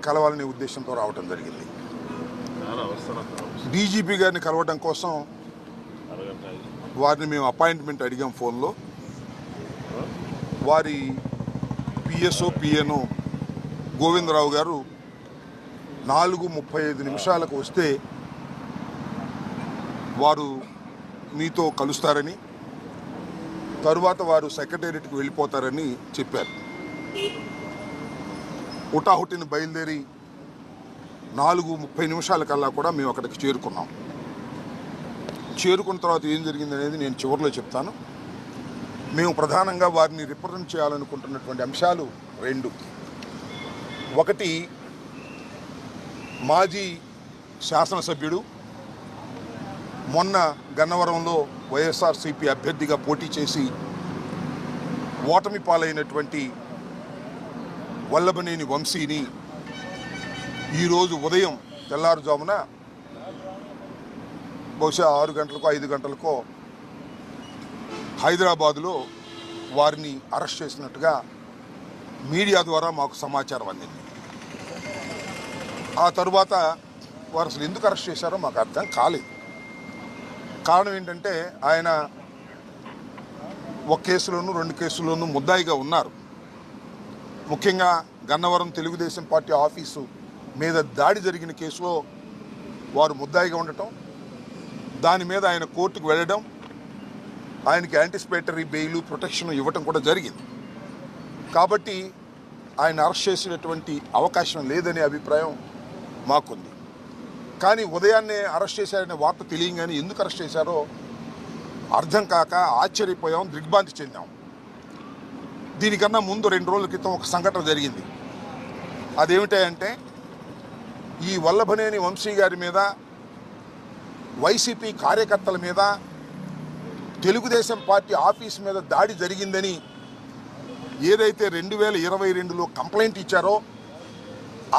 కలవాలనే ఉద్దేశంతో రావడం జరిగింది. డీజీపీ గారిని కలవడం కోసం వారిని మేము అపాయింట్మెంట్ అడిగాం. ఫోన్లో వారి పిఎస్ఓ పిఎన్ఓ గోవిందరావు గారు 4:35 వస్తే వారు మీతో కలుస్తారని, తరువాత వారు సెక్రటేరియట్కి వెళ్ళిపోతారని చెప్పారు. హుటాహుటిని బయలుదేరి 4:30 కల్లా కూడా మేము అక్కడికి చేరుకున్నాం. చేరుకున్న తర్వాత ఏం జరిగింది అనేది నేను చివరిలో చెప్తాను. మేము ప్రధానంగా వారిని రిప్రజెంట్ చేయాలనుకుంటున్నటువంటి అంశాలు 2. ఒకటి, మాజీ శాసనసభ్యుడు మొన్న గన్నవరంలో వైఎస్ఆర్సీపీ అభ్యర్థిగా పోటీ చేసి ఓటమి పాలైనటువంటి వల్లభనేని వంశీని ఈరోజు ఉదయం తెల్లారుజామున బహుశా 6 గంటలకో 5 గంటలకో హైదరాబాదులో వారిని అరెస్ట్ చేసినట్టుగా మీడియా ద్వారా మాకు సమాచారం అందింది. ఆ తరువాత వారు అసలు ఎందుకు అరెస్ట్ చేశారో మాకు అర్థం కాలేదు. కారణం ఏంటంటే ఆయన ఒక కేసులోనూ 2 కేసుల్లోనూ ముద్దాయిగా ఉన్నారు. ముఖ్యంగా గన్నవరం తెలుగుదేశం పార్టీ ఆఫీసు మీద దాడి జరిగిన కేసులో వారు ముద్దాయిగా ఉండటం, దాని మీద ఆయన కోర్టుకు వెళ్ళడం, ఆయనకి యాంటిసిపేటరీ బెయిల్ ప్రొటెక్షన్ ఇవ్వటం కూడా జరిగింది. కాబట్టి ఆయన అరెస్ట్ చేసినటువంటి అవకాశం లేదనే అభిప్రాయం మాకుంది. కానీ ఉదయాన్నే అరెస్ట్ చేశారనే వార్త తెలియగానే ఎందుకు అరెస్ట్ చేశారో అర్థం కాక ఆశ్చర్యపోయాం, దిగ్భ్రాంతి చెందాం. దీనికన్నా ముందు 2 రోజుల క్రితం ఒక సంఘటన జరిగింది. అదేమిటంటే ఈ వల్లభనేని వంశీ గారి మీద, వైసీపీ కార్యకర్తల మీద, తెలుగుదేశం పార్టీ ఆఫీస్ మీద దాడి జరిగిందని ఏదైతే 2022లో కంప్లైంట్ ఇచ్చారో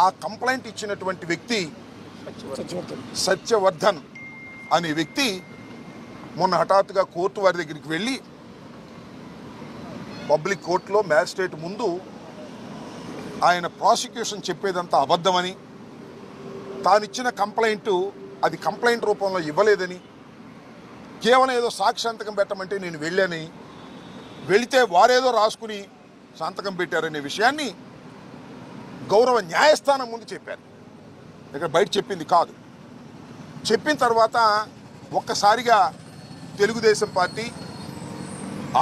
ఆ కంప్లైంట్ ఇచ్చినటువంటి వ్యక్తి సత్యవర్ధన్ అనే వ్యక్తి మొన్న హఠాత్తుగా కోర్టు వారి దగ్గరికి వెళ్ళి పబ్లిక్ కోర్టులో మ్యాజిస్ట్రేట్ ముందు ఆయన ప్రాసిక్యూషన్ చెప్పేదంతా అబద్ధమని, తానిచ్చిన కంప్లైంట్ అది కంప్లైంట్ రూపంలో ఇవ్వలేదని, కేవలం ఏదో సాక్షి సంతకం పెట్టమంటే నేను వెళ్ళాని, వెళితే వారేదో రాసుకుని సంతకం పెట్టారనే విషయాన్ని గౌరవ న్యాయస్థానం ముందు చెప్పారు. ఇక్కడ బయట చెప్పింది కాదు. చెప్పిన తర్వాత ఒక్కసారిగా తెలుగుదేశం పార్టీ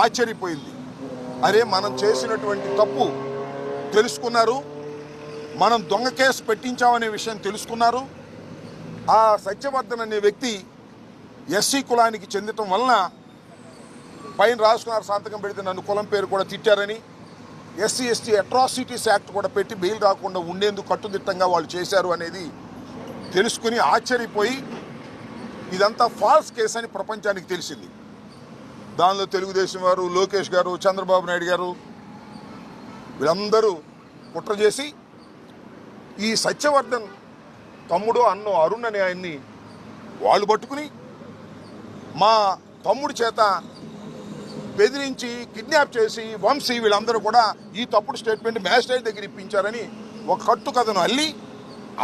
ఆశ్చర్యపోయింది. అరే, మనం చేసినటువంటి తప్పు తెలుసుకున్నారు, మనం దొంగ కేసు పెట్టించామనే విషయం తెలుసుకున్నారు. ఆ సత్యవర్ధన్ అనే వ్యక్తి ఎస్సీ కులానికి చెందటం వలన పైన రాసుకున్నారు సంతకం పెడితే నన్ను కులం పేరు కూడా తిట్టారని, ఎస్సీ ఎస్టీ అట్రాసిటీస్ యాక్ట్ కూడా పెట్టి బెయిల్ రాకుండా ఉండేందుకు కట్టుదిట్టంగా వాళ్ళు చేశారు అనేది తెలుసుకుని ఆశ్చర్యపోయి ఇదంతా ఫాల్స్ కేసు అని ప్రపంచానికి తెలిసింది. దానిలో తెలుగుదేశం వారు, లోకేష్ గారు, చంద్రబాబు నాయుడు గారు వీళ్ళందరూ కుట్ర చేసి ఈ సత్యవర్ధన్ తమ్ముడు అన్నో అరుణ్ అనే ఆయన్ని వాళ్ళు పట్టుకుని మా తమ్ముడి చేత బెదిరించి కిడ్నాప్ చేసి వంశీ వీళ్ళందరూ కూడా ఈ తప్పుడు స్టేట్మెంట్ మ్యాజిస్ట్రేట్ దగ్గర ఇప్పించారని ఒక కట్టు కథను అల్లి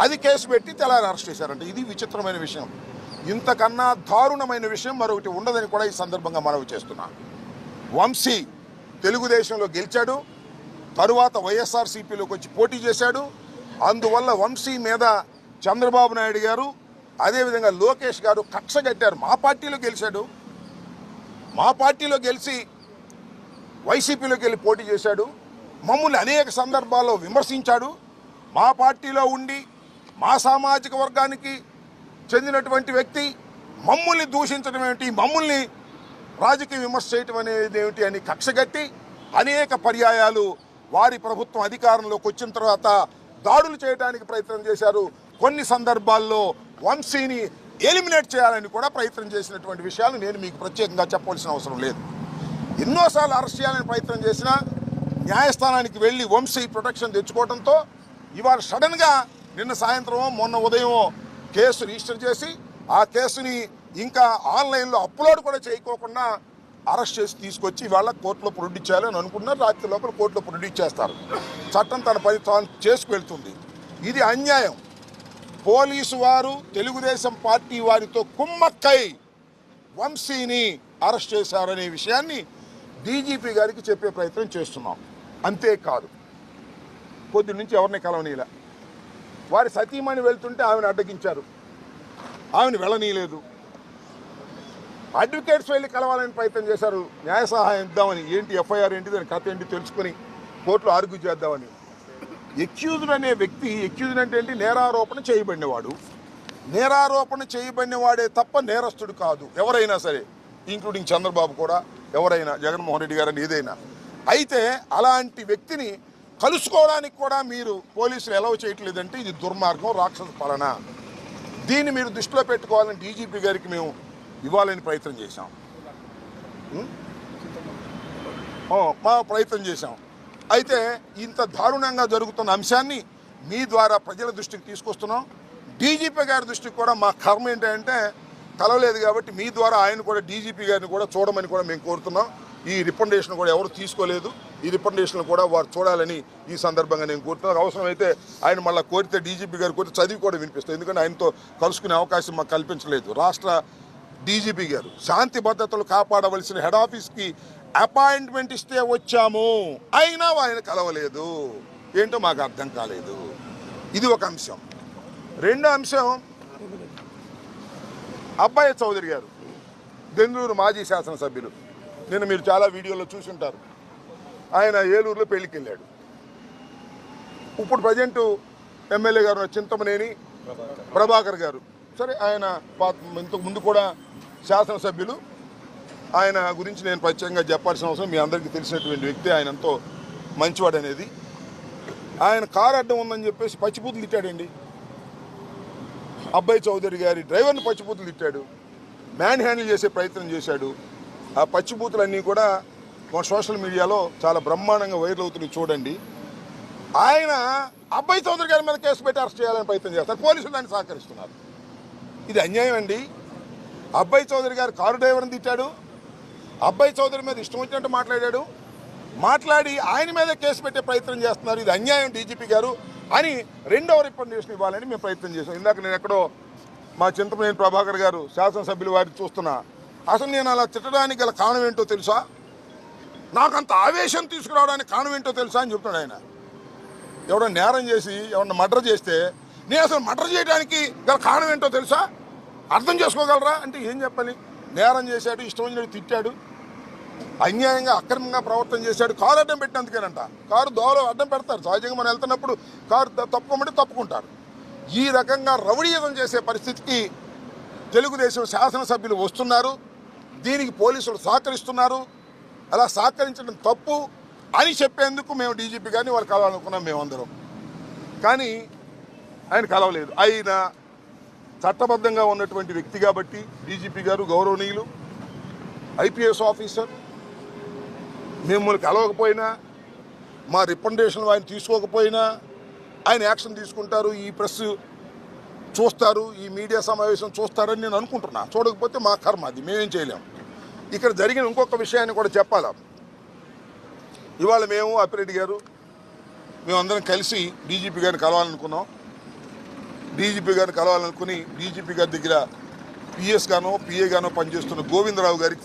అది కేసు పెట్టి తెల్లారి అరెస్ట్ చేశారంట. ఇది విచిత్రమైన విషయం. ఇంతకన్నా దారుణమైన విషయం మరొకటి ఉండదని కూడా ఈ సందర్భంగా మనవి చేస్తున్నా. వంశీ తెలుగుదేశంలో గెలిచాడు, తరువాత వైఎస్ఆర్సీపీలోకి వచ్చి పోటీ చేశాడు. అందువల్ల వంశీ మీద చంద్రబాబు నాయుడు గారు అదేవిధంగా లోకేష్ గారు కక్ష కట్టారు. మా పార్టీలో గెలిచాడు, మా పార్టీలో గెలిచి వైసీపీలోకి వెళ్ళి పోటీ చేశాడు, మమ్మల్ని అనేక సందర్భాల్లో విమర్శించాడు. మా పార్టీలో ఉండి మా సామాజిక వర్గానికి చెందినటువంటి వ్యక్తి మమ్మల్ని దూషించడం ఏమిటి, మమ్మల్ని రాజకీయ విమర్శ చేయటం అనేది ఏమిటి అని కక్షగట్టి అనేక పర్యాయాలు వారి ప్రభుత్వం అధికారంలోకి వచ్చిన తర్వాత దాడులు చేయడానికి ప్రయత్నం చేశారు. కొన్ని సందర్భాల్లో వంశీని ఎలిమినేట్ చేయాలని కూడా ప్రయత్నం చేసినటువంటి విషయాలు నేను మీకు ప్రత్యేకంగా చెప్పవలసిన అవసరం లేదు. ఎన్నోసార్లు అరెస్ట్ చేయాలని ప్రయత్నం చేసినా న్యాయస్థానానికి వెళ్ళి వంశీ ప్రొటెక్షన్ తెచ్చుకోవడంతో ఇవాళ సడన్గా నిన్న సాయంత్రం మొన్న ఉదయం కేసు రిజిస్టర్ చేసి ఆ కేసుని ఇంకా ఆన్లైన్లో అప్లోడ్ కూడా చేయకోకుండా అరెస్ట్ చేసి తీసుకొచ్చి ఇవాళ కోర్టులో ప్రొడ్యూస్ చేయాలని అనుకున్నారు. రాత్రి లోపల కోర్టులో ప్రొడ్యూస్ చేస్తారు. చట్టం తన పని తాను చేసుకువెళ్తుంది. ఇది అన్యాయం. పోలీసు వారు తెలుగుదేశం పార్టీ వారితో కుమ్మక్కై వంశీని అరెస్ట్ చేశారనే విషయాన్ని డీజీపీ గారికి చెప్పే ప్రయత్నం చేస్తున్నాం. అంతేకాదు, పొద్దు నుంచి ఎవరిని కలవనీలా. వారి సతీమణి వెళ్తుంటే ఆమెను అడ్డగించారు, ఆమెను వెళ్ళనీయలేదు. అడ్వకేట్స్ వెళ్ళి కలవాలని ప్రయత్నం చేశారు, న్యాయ సహాయం ఇద్దామని. ఏంటి ఎఫ్ఐఆర్ ఏంటి, దాని కథ ఏంటి తెలుసుకొని కోర్టులో ఆర్గ్యూ చేద్దామని. ఎక్యూజ్డ్ అనే వ్యక్తి, ఎక్యూజ్డ్ అంటే ఏంటి, నేరారోపణ చేయబడినవాడు. నేరారోపణ చేయబడినవాడే తప్ప నేరస్తుడు కాదు ఎవరైనా సరే, ఇంక్లూడింగ్ చంద్రబాబు కూడా, ఎవరైనా, జగన్మోహన్ రెడ్డి గారని ఏదైనా. అయితే అలాంటి వ్యక్తిని కలుసుకోవడానికి కూడా మీరు పోలీసులు ఎలవ్ చేయట్లేదంటే ఇది దుర్మార్గం, రాక్షస పాలన. దీన్ని మీరు దృష్టిలో పెట్టుకోవాలని డీజీపీ గారికి మేము ఇవ్వాలని ప్రయత్నం చేశాం. మా ప్రయత్నం చేశాం. అయితే ఇంత దారుణంగా జరుగుతున్న అంశాన్ని మీ ద్వారా ప్రజల దృష్టికి తీసుకొస్తున్నాం. డీజీపీ గారి దృష్టికి కూడా మా కర్మ ఏంటంటే కలవలేదు కాబట్టి మీ ద్వారా ఆయన కూడా డీజీపీ గారిని కూడా చూడమని కూడా మేము కోరుతున్నాం. ఈ రికమెండేషన్ కూడా ఎవరు తీసుకోలేదు, ఈ రికమెండేషన్ కూడా వారు చూడాలని ఈ సందర్భంగా నేను కోరుతున్నాను. అవసరమైతే ఆయన మళ్ళీ కోరితే, డీజీపీ గారు కోరితే చదివి కూడా వినిపిస్తాం. ఎందుకంటే ఆయనతో కలుసుకునే అవకాశం మాకు కల్పించలేదు. రాష్ట్ర డీజీపీ గారు శాంతి భద్రతలు కాపాడవలసిన హెడ్ ఆఫీస్కి అపాయింట్మెంట్ ఇస్తే వచ్చాము, అయినా ఆయన కలవలేదు. ఏంటో మాకు అర్థం కాలేదు. ఇది ఒక అంశం. రెండో అంశం, అబ్బాయి చౌదరి గారు, బెంగళూరు మాజీ శాసనసభ్యులు. నిన్న మీరు చాలా వీడియోలో చూసుంటారు. ఆయన ఏలూరులో పెళ్లికి వెళ్ళాడు. ఇప్పుడు ప్రజెంట్ ఎమ్మెల్యే గారు చింతమనేని ప్రభాకర్ గారు, సరే ఆయన ఇంతకు ముందు కూడా శాసనసభ్యులు. ఆయన గురించి నేను ప్రత్యేకంగా చెప్పాల్సిన అవసరం, మీ అందరికీ తెలిసినటువంటి వ్యక్తి. ఆయన ఎంతో మంచివాడు అనేది. ఆయన కారు అడ్డం ఉందని చెప్పేసి పచ్చిబూతులు తిట్టాడండి. అబ్బాయి చౌదరి గారి డ్రైవర్ని పచ్చిబూతులు తిట్టాడు, మ్యాన్ హ్యాండిల్ చేసే ప్రయత్నం చేశాడు. ఆ పచ్చిబూతులన్నీ కూడా మన సోషల్ మీడియాలో చాలా బ్రహ్మాండంగా వైరల్ అవుతున్నాయి, చూడండి. ఆయన అబ్బాయి చౌదరి గారి మీద కేసు పెట్టి అరెస్ట్ చేయాలని ప్రయత్నం చేస్తారు, పోలీసులు దాన్ని సహకరిస్తున్నారు. ఇది అన్యాయం అండి. అబ్బాయి చౌదరి గారు కారు డ్రైవర్ని తిట్టాడు, అబ్బాయి చౌదరి మీద ఇష్టం వచ్చినట్టు మాట్లాడాడు, మాట్లాడి ఆయన మీద కేసు పెట్టే ప్రయత్నం చేస్తున్నారు. ఇది అన్యాయం డీజీపీ గారు అని రెండవ రికమెండేషన్ ఇవ్వాలని మేము ప్రయత్నం చేశాం. ఇందాక నేను ఎక్కడో మా చింతమనేని ప్రభాకర్ గారు శాసనసభ్యులు వారిని చూస్తున్నా. అసలు నేను అలా తిట్టడానికి గల కారణం ఏంటో తెలుసా, నాకంత ఆవేశం తీసుకురావడానికి కారణం ఏంటో తెలుసా అని చెప్తున్నాడు ఆయన. ఎవడన్నా నేరం చేసి ఎవరన్నా మర్డర్ చేస్తే నేను అసలు మర్డర్ చేయడానికి గల కారణం ఏంటో తెలుసా, అర్థం చేసుకోగలరా అంటే ఏం చెప్పాలి. నేరం చేశాడు, ఇష్టం వచ్చినట్టు తిట్టాడు, అన్యాయంగా అక్రమంగా ప్రవర్తన చేశాడు. కారు అడ్డం పెట్టినందుకేనంట. కారు దోవలో అడ్డం పెడతారు, సహజంగా మనం వెళ్తున్నప్పుడు కారు తప్పుకోమంటే తప్పుకుంటారు. ఈ రకంగా రౌడీయుధం చేసే పరిస్థితికి తెలుగుదేశం శాసనసభ్యులు వస్తున్నారు. దీనికి పోలీసులు సహకరిస్తున్నారు. అలా సహకరించడం తప్పు అని చెప్పేందుకు మేము డీజీపీ గారిని వాళ్ళు కలవాలనుకున్నాం మేమందరం. కానీ ఆయన కలవలేదు. ఆయన చట్టబద్ధంగా ఉన్నటువంటి వ్యక్తి కాబట్టి డీజీపీ గారు గౌరవనీయులు, ఐపీఎస్ ఆఫీసర్, మిమ్మల్ని కలవకపోయినా, మా రికమెండేషన్లు ఆయన తీసుకోకపోయినా ఆయన యాక్షన్ తీసుకుంటారు, ఈ ప్రెస్ చూస్తారు, ఈ మీడియా సమావేశం చూస్తారని నేను అనుకుంటున్నా. చూడకపోతే మా కర్మ, అది మేమేం చేయలేం. ఇక్కడ జరిగిన ఇంకొక విషయాన్ని కూడా చెప్పాలా. ఇవాళ మేము అప్పిరెడ్డి గారు మేమందరం కలిసి డీజీపీ గారిని కలవాలనుకున్నాం. డీజీపీ గారిని కలవాలనుకుని డీజీపీ గారి దగ్గర పిఎస్ గానో పిఏ గానో పనిచేస్తున్న గోవిందరావు గారికి